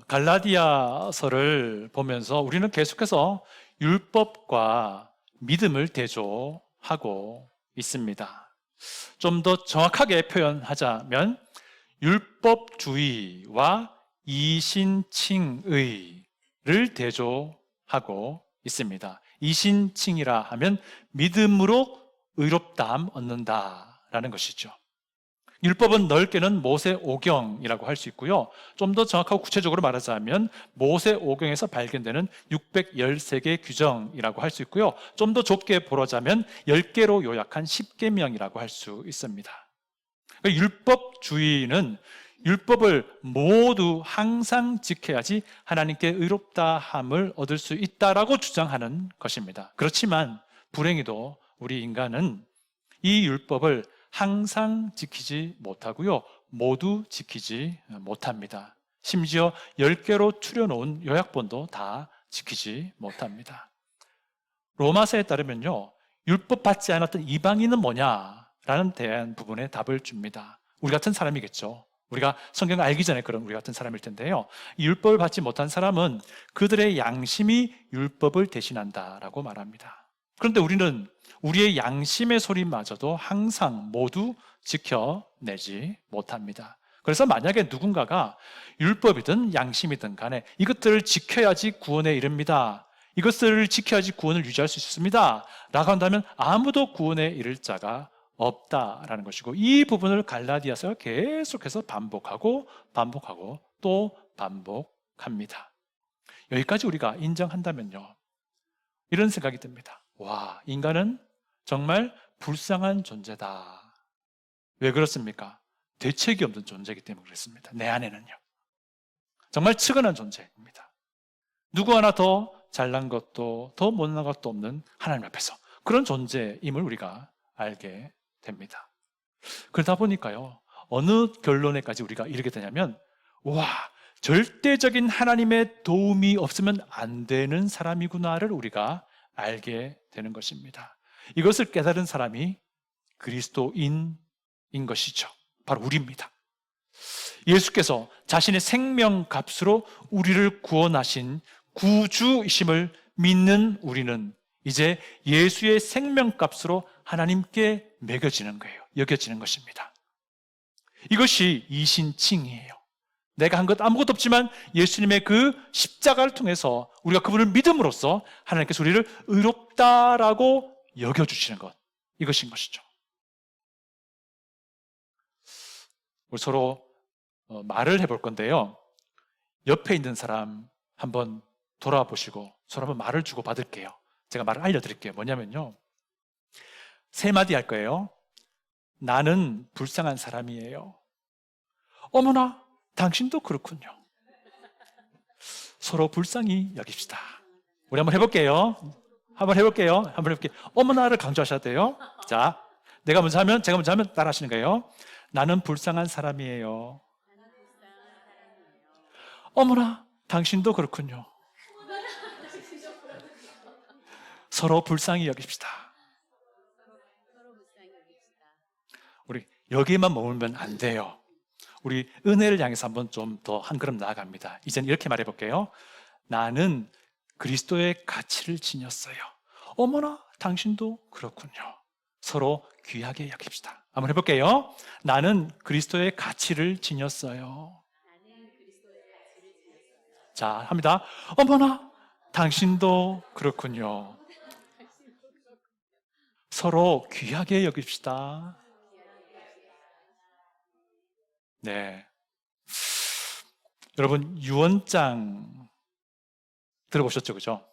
갈라디아서를 보면서 우리는 계속해서 율법과 믿음을 대조하고 있습니다. 좀 더 정확하게 표현하자면 율법주의와 이신칭의를 대조하고 있습니다. 이신칭이라 하면 믿음으로 의롭다함 얻는다라는 것이죠. 율법은 넓게는 모세오경이라고 할 수 있고요. 좀 더 정확하고 구체적으로 말하자면 모세오경에서 발견되는 613개 규정이라고 할 수 있고요. 좀 더 좁게 보자면 10개로 요약한 10계명이라고 할 수 있습니다. 율법주의는 율법을 모두 항상 지켜야지 하나님께 의롭다함을 얻을 수 있다라고 주장하는 것입니다. 그렇지만 불행히도 우리 인간은 이 율법을 항상 지키지 못하고요. 모두 지키지 못합니다. 심지어 10개로 추려놓은 요약본도 다 지키지 못합니다. 로마서에 따르면요. 율법 받지 않았던 이방인은 뭐냐라는 대한 부분에 답을 줍니다. 우리 같은 사람이겠죠. 우리가 성경을 알기 전에 그런 우리 같은 사람일 텐데요. 이 율법을 받지 못한 사람은 그들의 양심이 율법을 대신한다라고 말합니다. 그런데 우리는 우리의 양심의 소리마저도 항상 모두 지켜내지 못합니다. 그래서 만약에 누군가가 율법이든 양심이든 간에 이것들을 지켜야지 구원에 이릅니다. 이것들을 지켜야지 구원을 유지할 수 있습니다. 라고 한다면 아무도 구원에 이를 자가 없다라는 것이고, 이 부분을 갈라디아서가 계속해서 반복하고 또 반복합니다. 여기까지 우리가 인정한다면요, 이런 생각이 듭니다. 와, 인간은 정말 불쌍한 존재다. 왜 그렇습니까? 대책이 없는 존재이기 때문에 그렇습니다. 내 안에는요. 정말 측은한 존재입니다. 누구 하나 더 잘난 것도 더 못난 것도 없는 하나님 앞에서 그런 존재임을 우리가 알게 됩니다. 그러다 보니까요, 어느 결론에까지 우리가 이르게 되냐면, 와, 절대적인 하나님의 도움이 없으면 안 되는 사람이구나를 우리가 알게 되는 것입니다. 이것을 깨달은 사람이 그리스도인인 것이죠. 바로 우리입니다. 예수께서 자신의 생명값으로 우리를 구원하신 구주이심을 믿는 우리는 이제 예수의 생명값으로 하나님께 매겨지는 거예요. 여겨지는 것입니다. 이것이 이신칭이에요. 내가 한 것 아무것도 없지만 예수님의 그 십자가를 통해서 우리가 그분을 믿음으로써 하나님께서 우리를 의롭다라고 여겨주시는 것, 이것인 것이죠. 우리 서로 말을 해볼 건데요, 옆에 있는 사람 한번 돌아보시고 서로 한번 말을 주고 받을게요. 제가 말을 알려드릴게요. 뭐냐면요, 3마디 할 거예요. 나는 불쌍한 사람이에요. 어머나, 당신도 그렇군요. 서로 불쌍히 여깁시다. 우리 한번 해볼게요. 한번 해볼게요. 어머나를 강조하셔야 돼요. 자, 제가 먼저 하면 따라 하시는 거예요. 나는 불쌍한 사람이에요. 어머나, 당신도 그렇군요. 서로 불쌍히 여깁시다. 우리 여기에만 머물면 안 돼요. 우리 은혜를 향해서 한번 좀 더 한 걸음 나아갑니다. 이제는 이렇게 말해볼게요. 나는 그리스도의 가치를 지녔어요. 어머나, 당신도 그렇군요. 서로 귀하게 여깁시다. 한번 해볼게요. 나는 그리스도의 가치를 지녔어요. 자, 합니다. 어머나, 당신도 그렇군요. 서로 귀하게 여깁시다. 네. 여러분, 유언장 들어보셨죠? 그죠?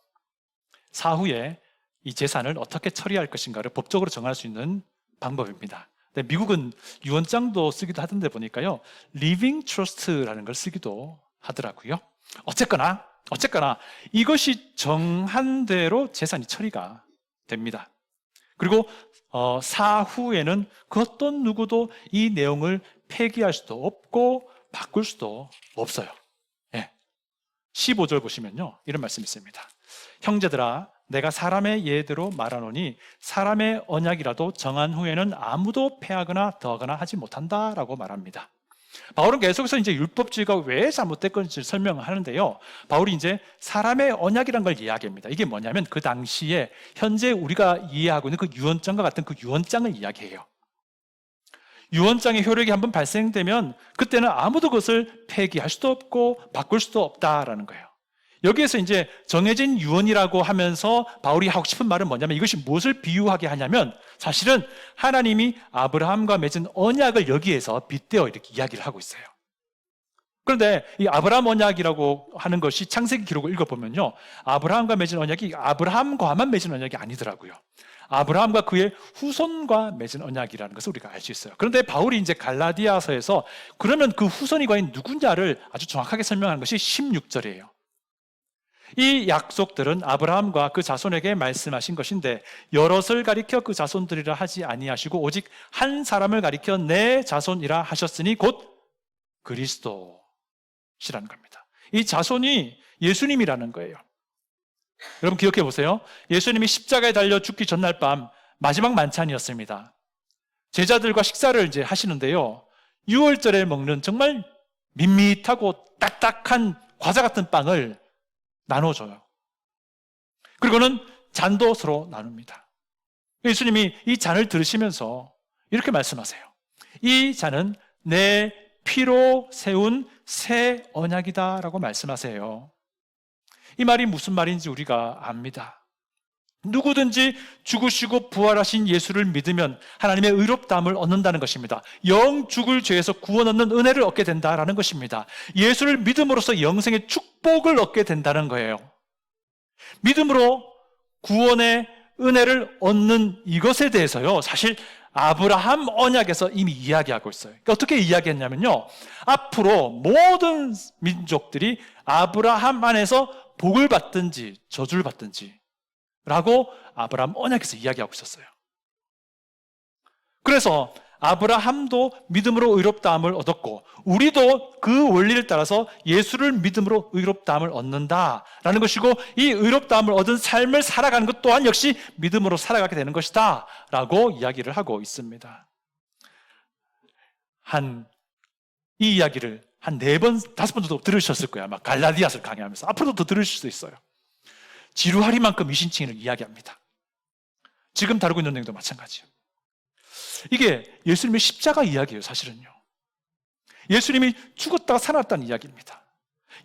사후에 이 재산을 어떻게 처리할 것인가를 법적으로 정할 수 있는 방법입니다. 근데 미국은 유언장도 쓰기도 하던데 보니까요, 리빙 트러스트라는 걸 쓰기도 하더라고요. 어쨌거나 이것이 정한 대로 재산이 처리가 됩니다. 그리고 사후에는 그 어떤 누구도 이 내용을 폐기할 수도 없고 바꿀 수도 없어요. 예. 15절 보시면요, 이런 말씀이 있습니다. 형제들아, 내가 사람의 예대로 말하노니 사람의 언약이라도 정한 후에는 아무도 폐하거나 더하거나 하지 못한다라고 말합니다. 바울은 계속해서 이제 율법주의가 왜 잘못됐건지 설명하는데요. 바울이 이제 사람의 언약이란 걸 이야기합니다. 이게 뭐냐면 그 당시에 현재 우리가 이해하고 있는 그 유언장과 같은 그 유언장을 이야기해요. 유언장의 효력이 한번 발생되면 그때는 아무도 그것을 폐기할 수도 없고 바꿀 수도 없다라는 거예요. 여기에서 이제 정해진 유언이라고 하면서 바울이 하고 싶은 말은 뭐냐면 이것이 무엇을 비유하게 하냐면 사실은 하나님이 아브라함과 맺은 언약을 여기에서 빗대어 이렇게 이야기를 하고 있어요. 그런데 이 아브라함 언약이라고 하는 것이 창세기 기록을 읽어보면요, 아브라함과 맺은 언약이 아브라함과만 맺은 언약이 아니더라고요. 아브라함과 그의 후손과 맺은 언약이라는 것을 우리가 알 수 있어요. 그런데 바울이 이제 갈라디아서에서 그러면 그 후손이 과연 누구냐를 아주 정확하게 설명하는 것이 16절이에요. 이 약속들은 아브라함과 그 자손에게 말씀하신 것인데 여럿을 가리켜 그 자손들이라 하지 아니하시고 오직 한 사람을 가리켜 내 자손이라 하셨으니 곧 그리스도시라는 겁니다. 이 자손이 예수님이라는 거예요. 여러분 기억해 보세요. 예수님이 십자가에 달려 죽기 전날 밤 마지막 만찬이었습니다. 제자들과 식사를 이제 하시는데요, 유월절에 먹는 정말 밋밋하고 딱딱한 과자 같은 빵을 나눠줘요. 그리고는 잔도 서로 나눕니다. 예수님이 이 잔을 들으시면서 이렇게 말씀하세요. 이 잔은 내 피로 세운 새 언약이다 라고 말씀하세요. 이 말이 무슨 말인지 우리가 압니다. 누구든지 죽으시고 부활하신 예수를 믿으면 하나님의 의롭다함을 얻는다는 것입니다. 영 죽을 죄에서 구원 얻는 은혜를 얻게 된다는 것입니다. 예수를 믿음으로써 영생의 축복을 얻게 된다는 거예요. 믿음으로 구원의 은혜를 얻는 이것에 대해서요, 사실 아브라함 언약에서 이미 이야기하고 있어요. 그러니까 어떻게 이야기했냐면요, 앞으로 모든 민족들이 아브라함 안에서 복을 받든지 저주를 받든지 라고 아브라함 언약에서 이야기하고 있었어요. 그래서 아브라함도 믿음으로 의롭다함을 얻었고 우리도 그 원리를 따라서 예수를 믿음으로 의롭다함을 얻는다라는 것이고, 이 의롭다함을 얻은 삶을 살아가는 것 또한 역시 믿음으로 살아가게 되는 것이다 라고 이야기를 하고 있습니다. 이 이야기를 한 4번, 5번 정도 들으셨을 거예요. 아마 갈라디아서를 강의하면서. 앞으로도 더 들으실 수도 있어요. 지루하리만큼 이신칭의를 이야기합니다. 지금 다루고 있는 내용도 마찬가지예요. 이게 예수님의 십자가 이야기예요, 사실은요. 예수님이 죽었다가 살아났다는 이야기입니다.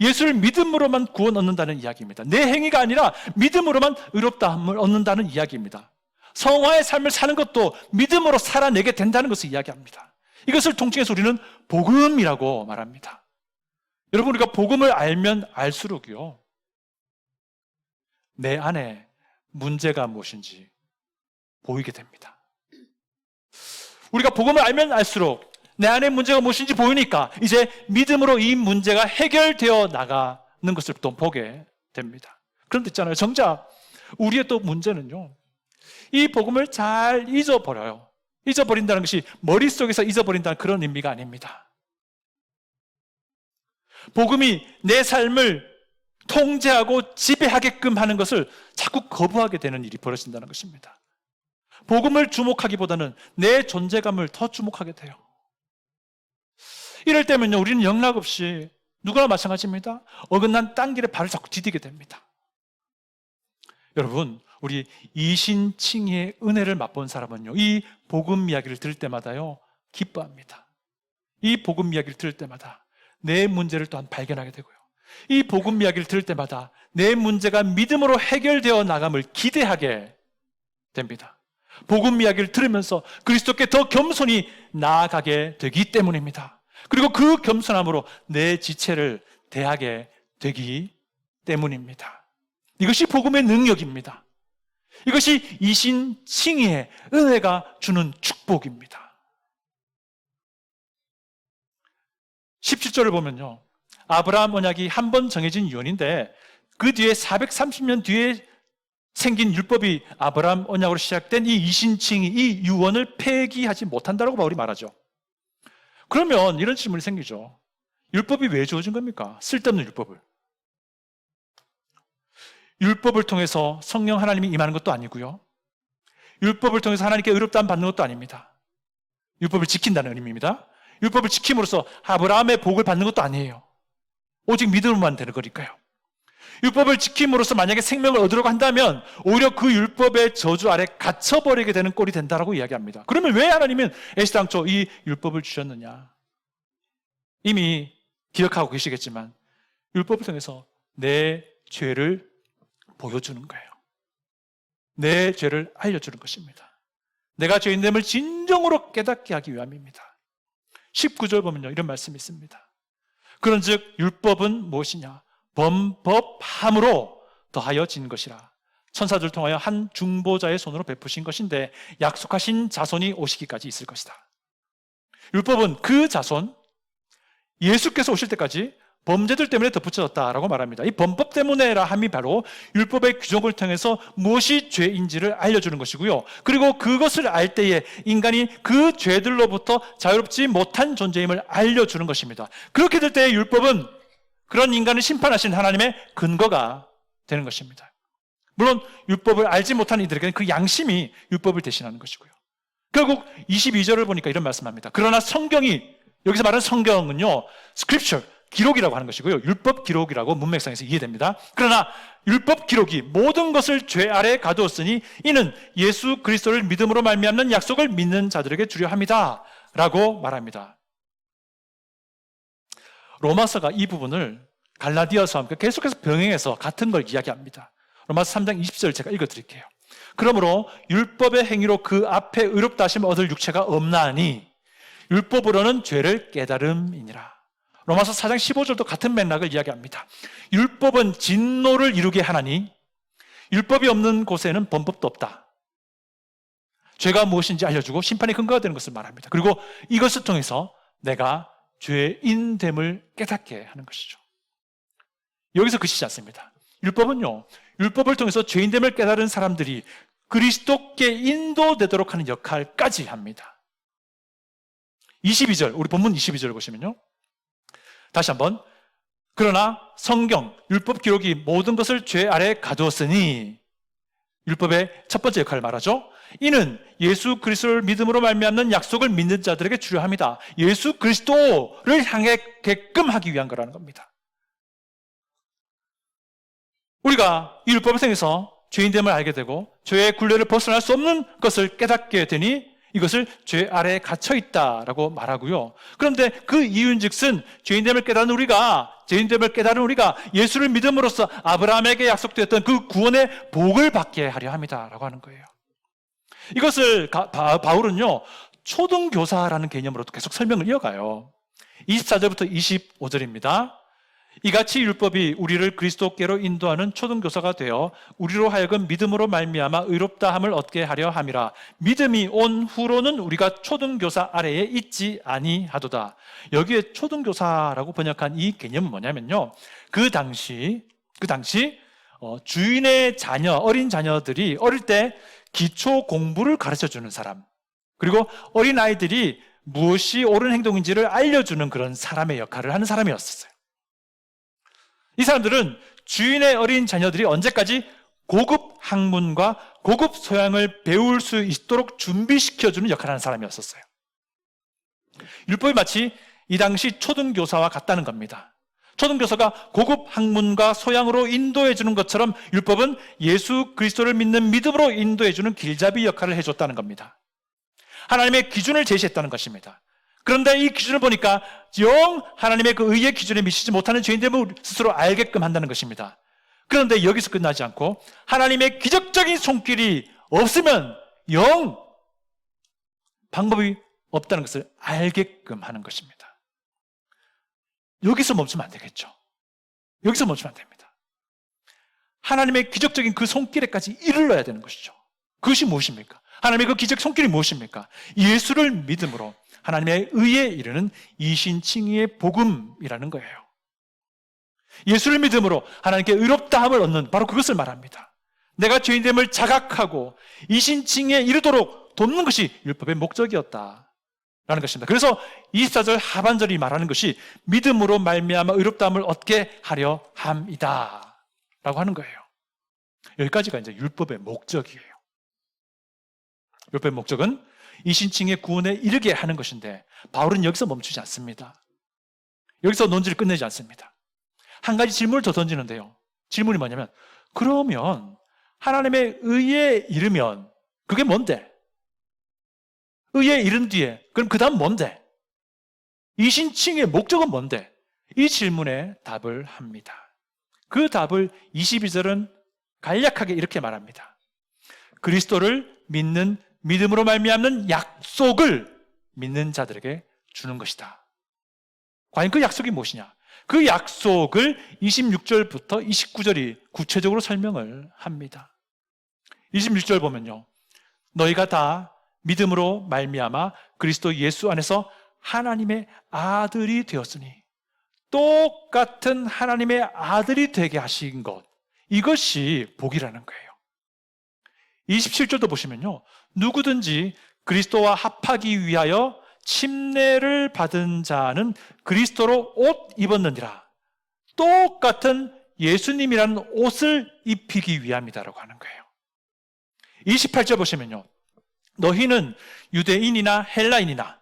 예수를 믿음으로만 구원 얻는다는 이야기입니다. 내 행위가 아니라 믿음으로만 의롭다함을 얻는다는 이야기입니다. 성화의 삶을 사는 것도 믿음으로 살아내게 된다는 것을 이야기합니다. 이것을 통칭해서 우리는 복음이라고 말합니다. 여러분, 우리가 복음을 알면 알수록요, 내 안에 문제가 무엇인지 보이게 됩니다. 우리가 복음을 알면 알수록 내 안에 문제가 무엇인지 보이니까 이제 믿음으로 이 문제가 해결되어 나가는 것을 또 보게 됩니다. 그런데 있잖아요, 정작 우리의 또 문제는요, 이 복음을 잘 잊어버려요. 잊어버린다는 것이 머릿속에서 잊어버린다는 그런 의미가 아닙니다. 복음이 내 삶을 통제하고 지배하게끔 하는 것을 자꾸 거부하게 되는 일이 벌어진다는 것입니다. 복음을 주목하기보다는 내 존재감을 더 주목하게 돼요. 이럴 때면요, 우리는 영락없이 누구나 마찬가지입니다. 어긋난 딴 길에 발을 자꾸 디디게 됩니다. 여러분, 우리 이신칭의의 은혜를 맛본 사람은요, 이 복음 이야기를 들을 때마다요, 기뻐합니다. 이 복음 이야기를 들을 때마다 내 문제를 또한 발견하게 되고요, 이 복음 이야기를 들을 때마다 내 문제가 믿음으로 해결되어 나감을 기대하게 됩니다. 복음 이야기를 들으면서 그리스도께 더 겸손히 나아가게 되기 때문입니다. 그리고 그 겸손함으로 내 지체를 대하게 되기 때문입니다. 이것이 복음의 능력입니다. 이것이 이신칭의의 은혜가 주는 축복입니다. 17절을 보면요, 아브라함 언약이 한 번 정해진 유언인데 그 뒤에 430년 뒤에 생긴 율법이 아브라함 언약으로 시작된 이 이신칭의, 이 유언을 폐기하지 못한다고 바울이 말하죠. 그러면 이런 질문이 생기죠. 율법이 왜 주어진 겁니까? 쓸데없는 율법을. 율법을 통해서 성령 하나님이 임하는 것도 아니고요, 율법을 통해서 하나님께 의롭다함 받는 것도 아닙니다. 율법을 지킨다는 의미입니다. 율법을 지킴으로써 아브라함의 복을 받는 것도 아니에요. 오직 믿음으로만 되는 거니까요. 율법을 지킴으로써 만약에 생명을 얻으려고 한다면 오히려 그 율법의 저주 아래 갇혀버리게 되는 꼴이 된다라고 이야기합니다. 그러면 왜 하나님은 애시당초 이 율법을 주셨느냐? 이미 기억하고 계시겠지만 율법을 통해서 내 죄를 보여주는 거예요. 내 죄를 알려주는 것입니다. 내가 죄인됨을 진정으로 깨닫게 하기 위함입니다. 19절 보면요, 이런 말씀이 있습니다. 그런즉 율법은 무엇이냐? 범법함으로 더하여 진 것이라. 천사들 통하여 한 중보자의 손으로 베푸신 것인데 약속하신 자손이 오시기까지 있을 것이다. 율법은 그 자손, 예수께서 오실 때까지 범죄들 때문에 덧붙여졌다라고 말합니다. 이 범법 때문에라 함이 바로 율법의 규정을 통해서 무엇이 죄인지를 알려주는 것이고요. 그리고 그것을 알 때에 인간이 그 죄들로부터 자유롭지 못한 존재임을 알려주는 것입니다. 그렇게 될 때에 율법은 그런 인간을 심판하신 하나님의 근거가 되는 것입니다. 물론 율법을 알지 못하는 이들에게는 그 양심이 율법을 대신하는 것이고요. 결국 22절을 보니까 이런 말씀합니다. 그러나 성경이, 여기서 말하는 성경은요, scripture, 기록이라고 하는 것이고요. 율법 기록이라고 문맥상에서 이해됩니다. 그러나 율법 기록이 모든 것을 죄 아래에 가두었으니 이는 예수 그리스도를 믿음으로 말미암는 약속을 믿는 자들에게 주려 함이다 라고 말합니다. 로마서가 이 부분을 갈라디아서와 함께 계속해서 병행해서 같은 걸 이야기합니다. 로마서 3장 20절 제가 읽어드릴게요. 그러므로 율법의 행위로 그 앞에 의롭다 하심을 얻을 육체가 없나니 율법으로는 죄를 깨달음이니라. 로마서 4장 15절도 같은 맥락을 이야기합니다. 율법은 진노를 이루게 하나니 율법이 없는 곳에는 범법도 없다. 죄가 무엇인지 알려주고 심판의 근거가 되는 것을 말합니다. 그리고 이것을 통해서 내가 죄인됨을 깨닫게 하는 것이죠. 여기서 그치지 않습니다. 율법은요, 율법을 통해서 죄인됨을 깨달은 사람들이 그리스도께 인도되도록 하는 역할까지 합니다. 22절, 우리 본문 22절을 보시면요, 다시 한번, 그러나 성경, 율법 기록이 모든 것을 죄 아래에 가두었으니, 율법의 첫 번째 역할을 말하죠. 이는 예수 그리스도를 믿음으로 말미암는 약속을 믿는 자들에게 주려 함이다. 예수 그리스도를 향하게끔 하기 위한 거라는 겁니다. 우리가 이 율법을 통해서 죄인됨을 알게 되고 죄의 굴레를 벗어날 수 없는 것을 깨닫게 되니 이것을 죄 아래에 갇혀있다라고 말하고요. 그런데 그 이유인즉슨 죄인됨을 깨달은 우리가 예수를 믿음으로써 아브라함에게 약속되었던 그 구원의 복을 받게 하려 합니다라고 하는 거예요. 이것을 바울은요, 초등교사라는 개념으로도 계속 설명을 이어가요. 24절부터 25절입니다. 이같이 율법이 우리를 그리스도께로 인도하는 초등교사가 되어 우리로 하여금 믿음으로 말미암아 의롭다함을 얻게 하려 함이라. 믿음이 온 후로는 우리가 초등교사 아래에 있지 아니하도다. 여기에 초등교사라고 번역한 이 개념은 뭐냐면요, 그 당시 주인의 자녀, 어린 자녀들이 어릴 때 기초 공부를 가르쳐주는 사람, 그리고 어린 아이들이 무엇이 옳은 행동인지를 알려주는 그런 사람의 역할을 하는 사람이었어요. 이 사람들은 주인의 어린 자녀들이 언제까지 고급 학문과 고급 소양을 배울 수 있도록 준비시켜주는 역할을 하는 사람이었어요. 율법이 마치 이 당시 초등교사와 같다는 겁니다. 초등교사가 고급 학문과 소양으로 인도해주는 것처럼 율법은 예수 그리스도를 믿는 믿음으로 인도해주는 길잡이 역할을 해줬다는 겁니다. 하나님의 기준을 제시했다는 것입니다. 그런데 이 기준을 보니까 영 하나님의 그 의의 기준에 미치지 못하는 죄인됨을 스스로 알게끔 한다는 것입니다. 그런데 여기서 끝나지 않고 하나님의 기적적인 손길이 없으면 영 방법이 없다는 것을 알게끔 하는 것입니다. 여기서 멈추면 안 되겠죠. 여기서 멈추면 안 됩니다. 하나님의 기적적인 그 손길에까지 이르러야 되는 것이죠. 그것이 무엇입니까? 하나님의 그 기적 손길이 무엇입니까? 예수를 믿음으로 하나님의 의에 이르는 이신칭의의 복음이라는 거예요. 예수를 믿음으로 하나님께 의롭다함을 얻는 바로 그것을 말합니다. 내가 죄인됨을 자각하고 이신칭의에 이르도록 돕는 것이 율법의 목적이었다라는 것입니다. 그래서 24절 하반절이 말하는 것이 믿음으로 말미암아 의롭다함을 얻게 하려 함이다 라고 하는 거예요. 여기까지가 이제 율법의 목적이에요. 율법의 목적은 이신칭의 구원에 이르게 하는 것인데 바울은 여기서 멈추지 않습니다. 여기서 논지를 끝내지 않습니다. 한 가지 질문을 더 던지는데요. 질문이 뭐냐면 그러면 하나님의 의에 이르면 그게 뭔데? 의에 이른 뒤에 그럼 그 다음 뭔데? 이신칭의 목적은 뭔데? 이 질문에 답을 합니다. 그 답을 22절은 간략하게 이렇게 말합니다. 그리스도를 믿는 믿음으로 말미암는 약속을 믿는 자들에게 주는 것이다. 과연 그 약속이 무엇이냐? 그 약속을 26절부터 29절이 구체적으로 설명을 합니다. 26절 보면요. 너희가 다 믿음으로 말미암아 그리스도 예수 안에서 하나님의 아들이 되었으니 똑같은 하나님의 아들이 되게 하신 것, 이것이 복이라는 거예요. 27절도 보시면요. 누구든지 그리스도와 합하기 위하여 침례를 받은 자는 그리스도로 옷 입었느니라. 똑같은 예수님이라는 옷을 입히기 위함이다라고 하는 거예요. 28절 보시면요. 너희는 유대인이나 헬라인이나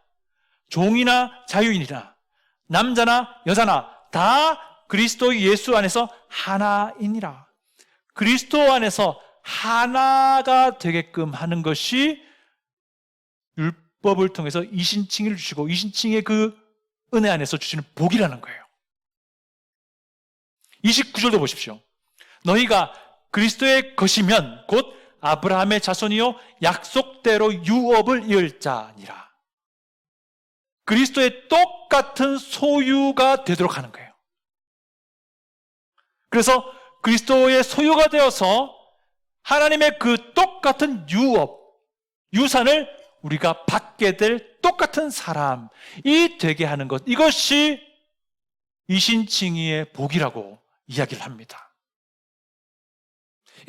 종이나 자유인이나 남자나 여자나 다 그리스도 예수 안에서 하나이니라. 그리스도 안에서 하나가 되게끔 하는 것이 율법을 통해서 이신칭을 주시고 이신칭의 그 은혜 안에서 주시는 복이라는 거예요. 29절도 보십시오. 너희가 그리스도의 것이면 곧 아브라함의 자손이요 약속대로 유업을 이을 자니라. 그리스도의 똑같은 소유가 되도록 하는 거예요. 그래서 그리스도의 소유가 되어서 하나님의 그 똑같은 유업, 유산을 우리가 받게 될 똑같은 사람이 되게 하는 것, 이것이 이신칭의의 복이라고 이야기를 합니다.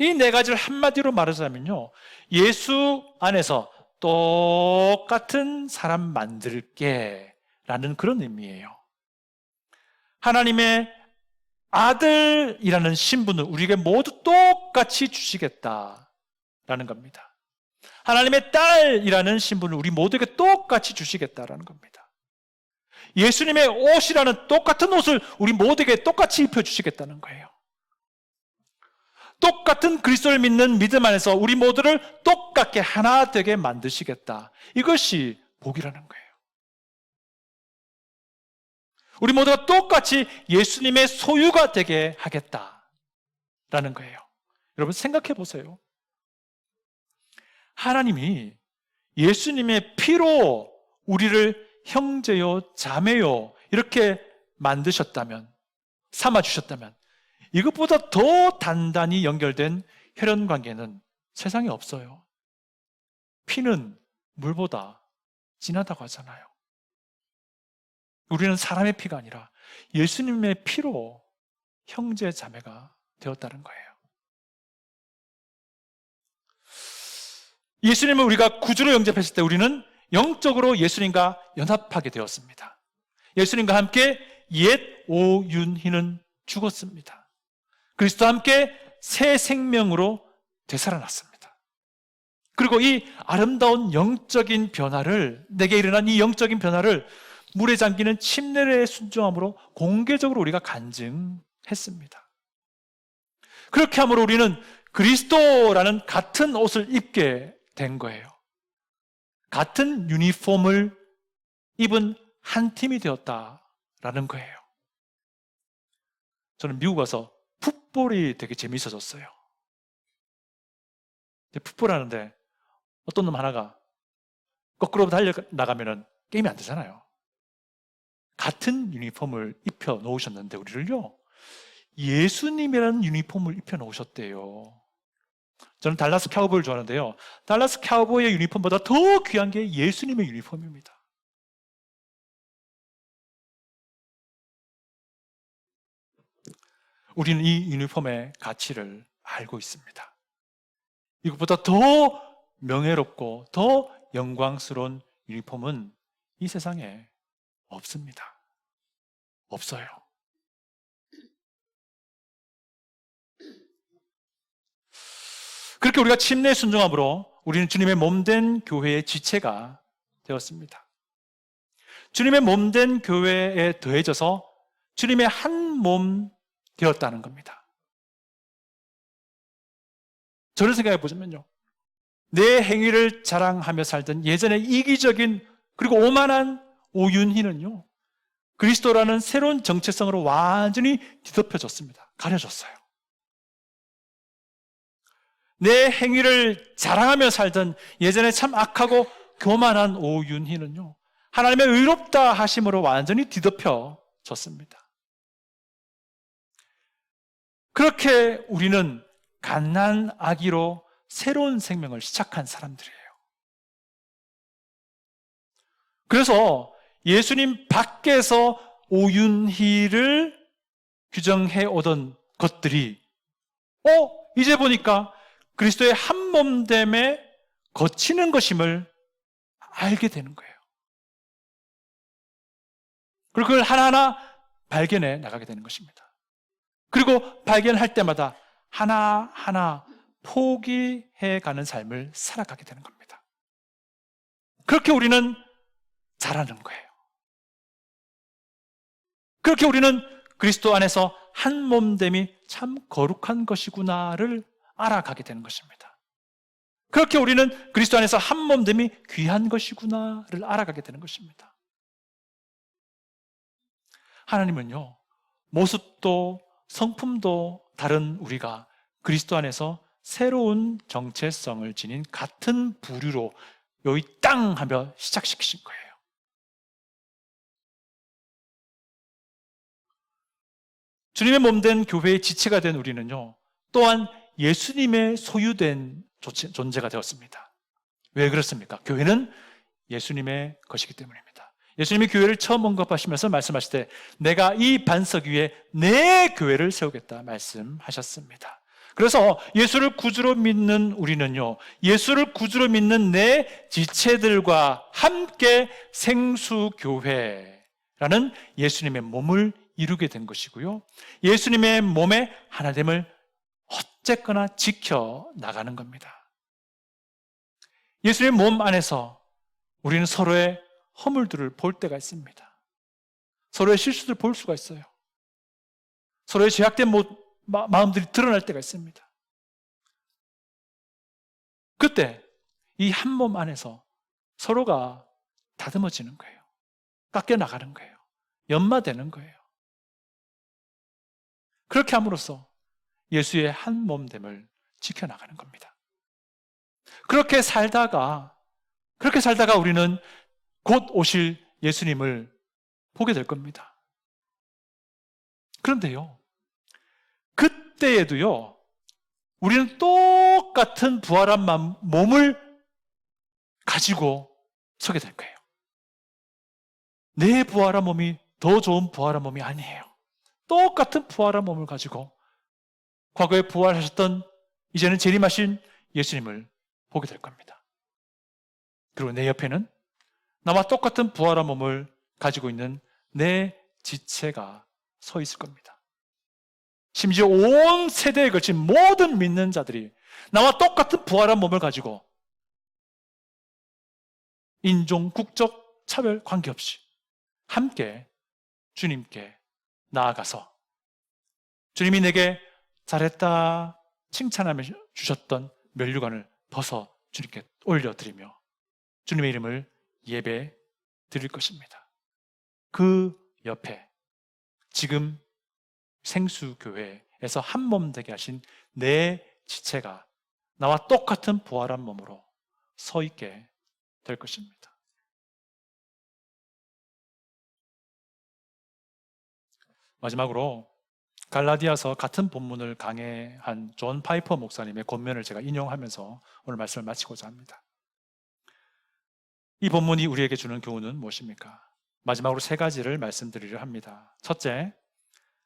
이 네 가지를 한마디로 말하자면요, 예수 안에서 똑같은 사람 만들게 라는 그런 의미예요. 하나님의 아들이라는 신분을 우리에게 모두 똑같이 주시겠다라는 겁니다. 하나님의 딸이라는 신분을 우리 모두에게 똑같이 주시겠다라는 겁니다. 예수님의 옷이라는 똑같은 옷을 우리 모두에게 똑같이 입혀주시겠다는 거예요. 똑같은 그리스도를 믿는 믿음 안에서 우리 모두를 똑같게 하나 되게 만드시겠다. 이것이 복이라는 거예요. 우리 모두가 똑같이 예수님의 소유가 되게 하겠다라는 거예요. 여러분 생각해 보세요. 하나님이 예수님의 피로 우리를 형제요 자매요 이렇게 만드셨다면, 삼아주셨다면 이것보다 더 단단히 연결된 혈연 관계는 세상에 없어요. 피는 물보다 진하다고 하잖아요. 우리는 사람의 피가 아니라 예수님의 피로 형제 자매가 되었다는 거예요. 예수님을 우리가 구주로 영접했을 때 우리는 영적으로 예수님과 연합하게 되었습니다. 예수님과 함께 옛 오윤희는 죽었습니다. 그리스도와 함께 새 생명으로 되살아났습니다. 그리고 이 아름다운 영적인 변화를, 내게 일어난 이 영적인 변화를 물에 잠기는 침례의 순종함으로 공개적으로 우리가 간증했습니다. 그렇게 함으로 우리는 그리스도라는 같은 옷을 입게 된 거예요. 같은 유니폼을 입은 한 팀이 되었다라는 거예요. 저는 미국 와서 풋볼이 되게 재미있어졌어요. 풋볼 하는데 어떤 놈 하나가 거꾸로 달려나가면 게임이 안 되잖아요. 같은 유니폼을 입혀 놓으셨는데 우리를요, 예수님이라는 유니폼을 입혀 놓으셨대요. 저는 달라스 카우보이를 좋아하는데요, 달라스 카우보이의 유니폼보다 더 귀한 게 예수님의 유니폼입니다. 우리는 이 유니폼의 가치를 알고 있습니다. 이것보다 더 명예롭고 더 영광스러운 유니폼은 이 세상에 없습니다. 없어요. 그렇게 우리가 침례 순종함으로 우리는 주님의 몸된 교회의 지체가 되었습니다. 주님의 몸된 교회에 더해져서 주님의 한 몸 되었다는 겁니다. 저를 생각해 보자면요, 내 행위를 자랑하며 살던 예전의 이기적인 그리고 오만한 오윤희는요, 그리스도라는 새로운 정체성으로 완전히 뒤덮여졌습니다. 가려졌어요. 내 행위를 자랑하며 살던 예전에 참 악하고 교만한 오윤희는요, 하나님의 의롭다 하심으로 완전히 뒤덮여졌습니다. 그렇게 우리는 갓난 아기로 새로운 생명을 시작한 사람들이에요. 그래서 예수님 밖에서 오윤희를 규정해 오던 것들이 이제 보니까 그리스도의 한 몸됨에 거치는 것임을 알게 되는 거예요. 그리고 그걸 하나하나 발견해 나가게 되는 것입니다. 그리고 발견할 때마다 하나하나 포기해 가는 삶을 살아가게 되는 겁니다. 그렇게 우리는 자라는 거예요. 그렇게 우리는 그리스도 안에서 한 몸됨이 참 거룩한 것이구나를 알아가게 되는 것입니다. 그렇게 우리는 그리스도 안에서 한 몸됨이 귀한 것이구나를 알아가게 되는 것입니다. 하나님은요, 모습도 성품도 다른 우리가 그리스도 안에서 새로운 정체성을 지닌 같은 부류로 여기 땅 하며 시작시키신 거예요. 주님의 몸된 교회의 지체가 된 우리는요, 또한 예수님의 소유된 존재가 되었습니다. 왜 그렇습니까? 교회는 예수님의 것이기 때문입니다. 예수님이 교회를 처음 언급하시면서 말씀하실 때 내가 이 반석 위에 내 교회를 세우겠다 말씀하셨습니다. 그래서 예수를 구주로 믿는 우리는요, 예수를 구주로 믿는 내 지체들과 함께 생수교회라는 예수님의 몸을 이루게 된 것이고요, 예수님의 몸의 하나됨을 어쨌거나 지켜나가는 겁니다. 예수님의 몸 안에서 우리는 서로의 허물들을 볼 때가 있습니다. 서로의 실수들을 볼 수가 있어요. 서로의 죄악된 마음들이 드러날 때가 있습니다. 그때 이 한 몸 안에서 서로가 다듬어지는 거예요. 깎여나가는 거예요. 연마되는 거예요. 그렇게 함으로써 예수의 한 몸됨을 지켜나가는 겁니다. 그렇게 살다가 우리는 곧 오실 예수님을 보게 될 겁니다. 그런데요, 그때에도요, 우리는 똑같은 부활한 몸을 가지고 서게 될 거예요. 내 부활한 몸이 더 좋은 부활한 몸이 아니에요. 똑같은 부활한 몸을 가지고 과거에 부활하셨던 이제는 재림하신 예수님을 보게 될 겁니다. 그리고 내 옆에는 나와 똑같은 부활한 몸을 가지고 있는 내 지체가 서 있을 겁니다. 심지어 온 세대에 걸친 모든 믿는 자들이 나와 똑같은 부활한 몸을 가지고 인종, 국적, 차별 관계없이 함께 주님께 나아가서 주님이 내게 잘했다 칭찬하며 주셨던 면류관을 벗어 주님께 올려드리며 주님의 이름을 예배 드릴 것입니다. 그 옆에 지금 생수교회에서 한 몸 되게 하신 내 지체가 나와 똑같은 부활한 몸으로 서 있게 될 것입니다. 마지막으로 갈라디아서 같은 본문을 강해한 존 파이퍼 목사님의 권면을 제가 인용하면서 오늘 말씀을 마치고자 합니다. 이 본문이 우리에게 주는 교훈은 무엇입니까? 마지막으로 세 가지를 말씀드리려 합니다. 첫째,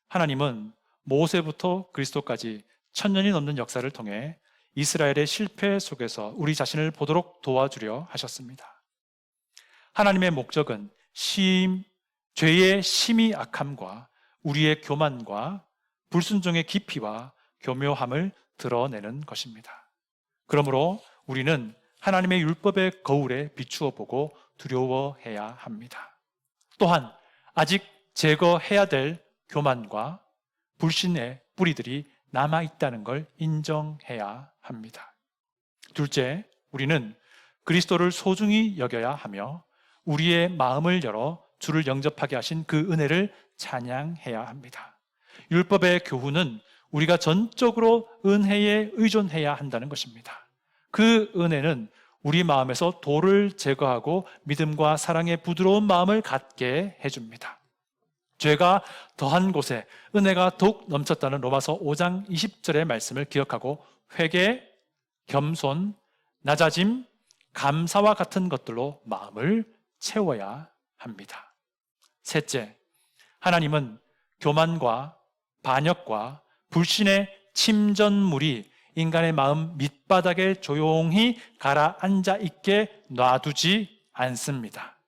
하나님은 모세부터 그리스도까지 1000년이 넘는 역사를 통해 이스라엘의 실패 속에서 우리 자신을 보도록 도와주려 하셨습니다. 하나님의 목적은 죄의 심히 악함과 우리의 교만과 불순종의 깊이와 교묘함을 드러내는 것입니다. 그러므로 우리는 하나님의 율법의 거울에 비추어 보고 두려워해야 합니다. 또한 아직 제거해야 될 교만과 불신의 뿌리들이 남아있다는 걸 인정해야 합니다. 둘째, 우리는 그리스도를 소중히 여겨야 하며 우리의 마음을 열어 주를 영접하게 하신 그 은혜를 찬양해야 합니다. 율법의 교훈은 우리가 전적으로 은혜에 의존해야 한다는 것입니다. 그 은혜는 우리 마음에서 돌을 제거하고 믿음과 사랑의 부드러운 마음을 갖게 해줍니다. 죄가 더한 곳에 은혜가 더욱 넘쳤다는 로마서 5장 20절의 말씀을 기억하고 회개, 겸손, 낮아짐, 감사와 같은 것들로 마음을 채워야 합니다. 셋째, 하나님은 교만과 반역과 불신의 침전물이 인간의 마음 밑바닥에 조용히 가라앉아 있게 놔두지 않습니다.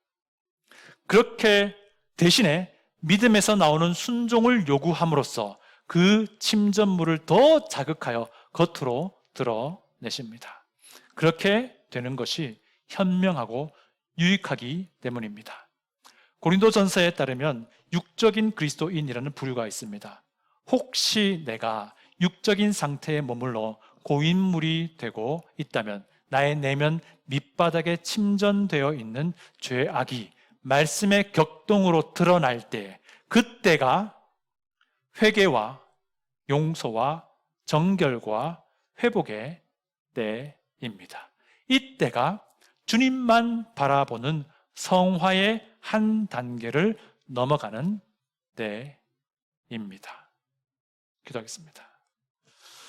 그렇게 대신에 믿음에서 나오는 순종을 요구함으로써 그 침전물을 더 자극하여 겉으로 드러내십니다. 그렇게 되는 것이 현명하고 유익하기 때문입니다. 고린도전서에 따르면 육적인 그리스도인이라는 부류가 있습니다. 혹시 내가 육적인 상태에 머물러 고인물이 되고 있다면 나의 내면 밑바닥에 침전되어 있는 죄악이 말씀의 격동으로 드러날 때 그때가 회개와 용서와 정결과 회복의 때입니다. 이때가 주님만 바라보는 성화의 한 단계를 넘어가는 때입니다. 기도하겠습니다.